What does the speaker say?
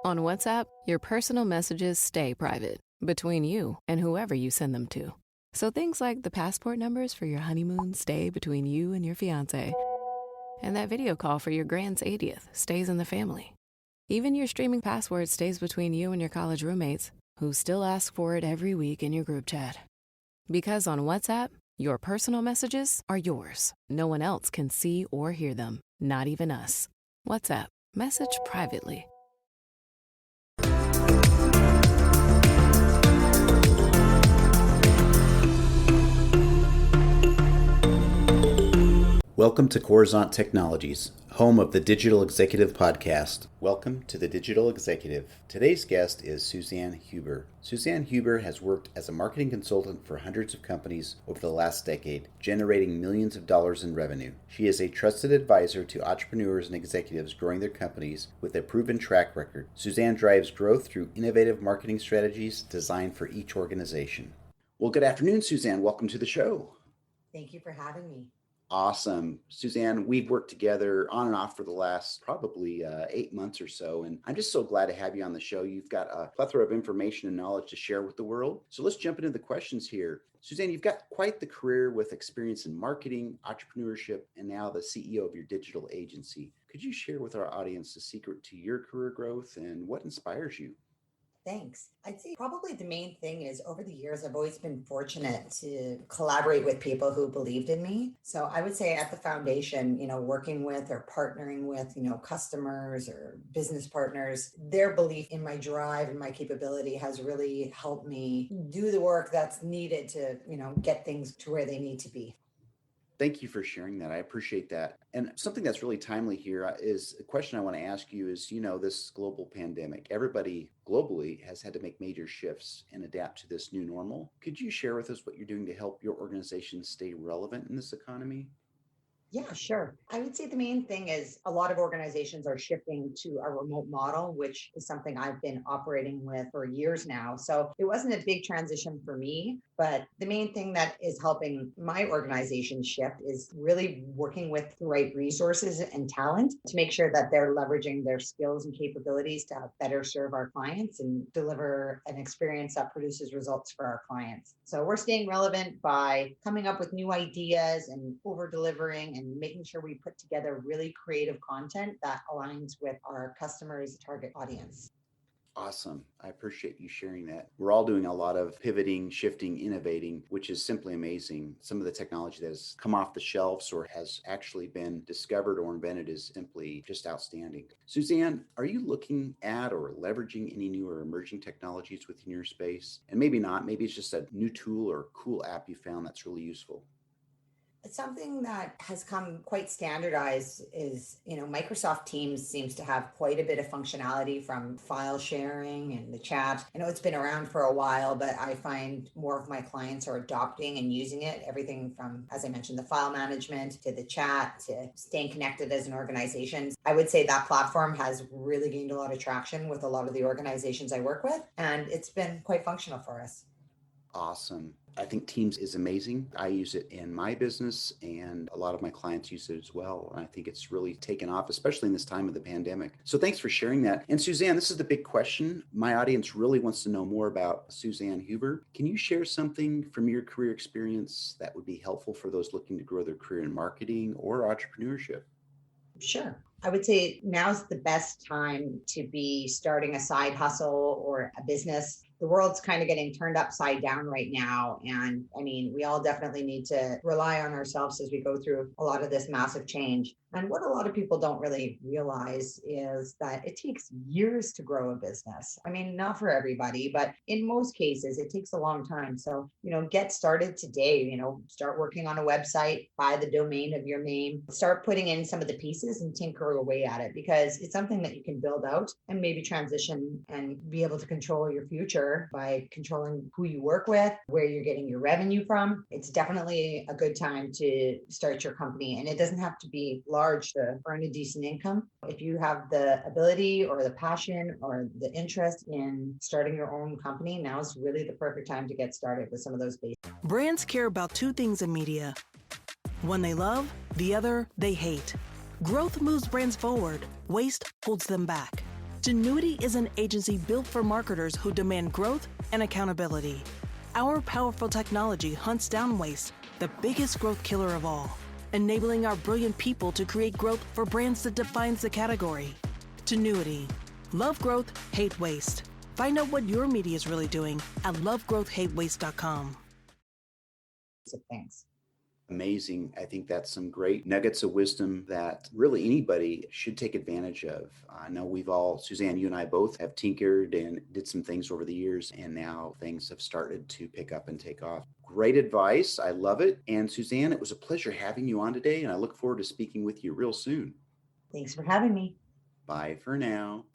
On WhatsApp, your personal messages stay private, between you and whoever you send them to. So things like the passport numbers for your honeymoon stay between you and your fiancé. And that video call for your grand's 80th stays in the family. Even your streaming password stays between you and your college roommates, who still ask for it every week in your group chat. Because on WhatsApp, your personal messages are yours. No one else can see or hear them, not even us. WhatsApp, message privately. Welcome to Coruzant Technologies, home of the Digital Executive Podcast. Welcome to the Digital Executive. Today's guest is Suzanne Huber. Suzanne Huber has worked as a marketing consultant for hundreds of companies over the last decade, generating millions of dollars in revenue. She is a trusted advisor to entrepreneurs and executives growing their companies with a proven track record. Suzanne drives growth through innovative marketing strategies designed for each organization. Well, good afternoon, Suzanne. Welcome to the show. Thank you for having me. Awesome. Suzanne, we've worked together on and off for the last probably 8 months or so, and I'm just so glad to have you on the show. You've got a plethora of information and knowledge to share with the world. So let's jump into the questions here. Suzanne, you've got quite the career with experience in marketing, entrepreneurship, and now the CEO of your digital agency. Could you share with our audience the secret to your career growth and what inspires you? Thanks. I'd say probably the main thing is over the years, I've always been fortunate to collaborate with people who believed in me. So I would say at the foundation, working with or partnering with, customers or business partners, their belief in my drive and my capability has really helped me do the work that's needed to, get things to where they need to be. Thank you for sharing that. I appreciate that. And something that's really timely here is a question I want to ask you is, this global pandemic, everybody globally has had to make major shifts and adapt to this new normal. Could you share with us what you're doing to help your organization stay relevant in this economy? Yeah, sure. I would say the main thing is a lot of organizations are shifting to a remote model, which is something I've been operating with for years now. So it wasn't a big transition for me, but the main thing that is helping my organization shift is really working with the right resources and talent to make sure that they're leveraging their skills and capabilities to better serve our clients and deliver an experience that produces results for our clients. So we're staying relevant by coming up with new ideas and over delivering and making sure we put together really creative content that aligns with our customers' target audience. Awesome. I appreciate you sharing that. We're all doing a lot of pivoting, shifting, innovating, which is simply amazing. Some of the technology that has come off the shelves or has actually been discovered or invented is simply just outstanding. Suzanne, are you looking at or leveraging any new or emerging technologies within your space? And maybe not, maybe it's just a new tool or cool app you found that's really useful. Something that has come quite standardized is, Microsoft Teams seems to have quite a bit of functionality from file sharing and the chat. I know it's been around for a while, but I find more of my clients are adopting and using it. Everything from, as I mentioned, the file management to the chat to staying connected as an organization. I would say that platform has really gained a lot of traction with a lot of the organizations I work with, and it's been quite functional for us. Awesome. I think Teams is amazing. I use it in my business and a lot of my clients use it as well. And I think it's really taken off, especially in this time of the pandemic. So thanks for sharing that. And Suzanne, this is the big question. My audience really wants to know more about Suzanne Huber. Can you share something from your career experience that would be helpful for those looking to grow their career in marketing or entrepreneurship? Sure. I would say now's the best time to be starting a side hustle or a business. The world's kind of getting turned upside down right now. And we all definitely need to rely on ourselves as we go through a lot of this massive change. And what a lot of people don't really realize is that it takes years to grow a business. Not for everybody, but in most cases, it takes a long time. So, get started today, start working on a website, buy the domain of your name, start putting in some of the pieces and tinker away at it, because it's something that you can build out and maybe transition and be able to control your future by controlling who you work with, where you're getting your revenue from. It's definitely a good time to start your company, and it doesn't have to be large to earn a decent income. If you have the ability or the passion or the interest in starting your own company, now is really the perfect time to get started with some of those basics. Brands care about two things in media. One they love, the other they hate. Growth moves brands forward. Waste holds them back. Genuity is an agency built for marketers who demand growth and accountability. Our powerful technology hunts down waste, the biggest growth killer of all, enabling our brilliant people to create growth for brands that defines the category. Genuity. Love growth, hate waste. Find out what your media is really doing at lovegrowthhatewaste.com. Thanks. Amazing. I think that's some great nuggets of wisdom that really anybody should take advantage of. I know we've all, Suzanne, you and I both have tinkered and did some things over the years, and now things have started to pick up and take off. Great advice. I love it. And Suzanne, it was a pleasure having you on today, and I look forward to speaking with you real soon. Thanks for having me. Bye for now.